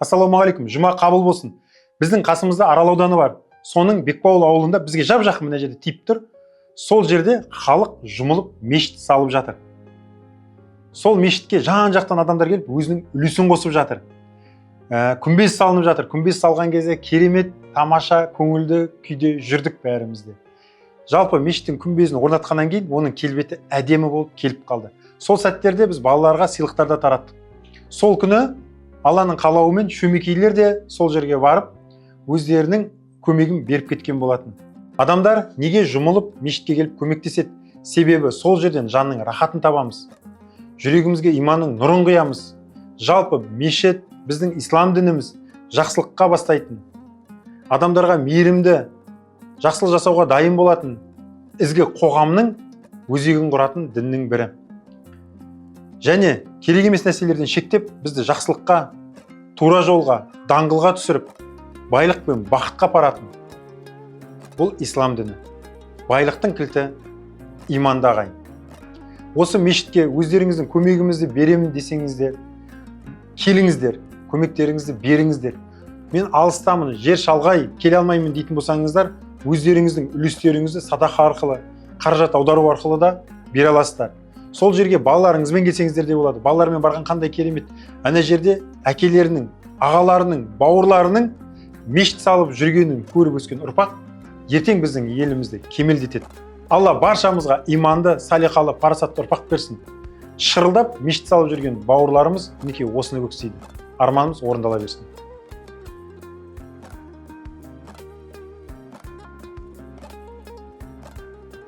Ассалаумағалейкум, жұма қабыл болсын. Біздің қасымызда Арал ауданы бар. Соның Бекбауыл ауылында бізге жап-жақын мына жерде тиіп тұр. Сол жерде халық жұмылып мешіт салып жатыр. Сол мешітке жан-жақтан адамдар келіп, өзінің үлесін қосып жатыр. Күмбез салынып жатыр. Күмбез салған кезде керемет, тамаша, көңілді күйде жүрдік бәрімізде. Жалпы мешіттің күмбезін орнатқаннан кейін оның келбеті әдемі болып келіп қалды. Сол сәттерде біз балаларға сыйлықтарды тараттық. Сол күні Алланың қалауымен шөмекейлер де сол жерге барып, өздерінің көмегін беріп кеткен болатын. Адамдар неге жұмылып мешітке келіп көмектеседі? Себебі сол жерден жанның рахатын табамыз. Жүрегімізге иманның нұрын құямыз. Жалпы мешіт біздің ислам дініміз жақсылыққа бастайтын. Адамдарға мейірімді, жақсылық жасауға дайын болатын, ізгі қоғамның өзегін құратын діннің бірі. Және керек емес нәрселерден шектеп, бізді жақсылыққа, тура жолға, даңғылға түсіріп, байлық пен бақытқа апаратын. Бұл ислам діні. Байлықтың кілті иманда ағайын. Осы мешітке өздеріңіздің көмегімізді беремін десеңіздер, келіңіздер, көмектеріңізді беріңіздер. Мен алыстамын, жер шалғай, келе алмаймын дейтін болсаңыздар, өздеріңіздің үлестеріңізді садақа арқылы, қаражат аудару арқылы да бере аласыздар. Сол жерге балаларыңызбен келсеңіздер де болады. Балалармен барған қандай керемет. Ана жерде әкелерінің, ағаларының, бауырларының мешіт салып жүргенін көріп өскен ұрпақ ертең біздің елімізді кемелдетеді. Алла баршамызға иманды, салиқалы, парасатты ұрпақ берсін. Шырылдап мешіт салып жүрген бауырларымыз мінекей осыны көксейді. Арманымыз орындала берсін.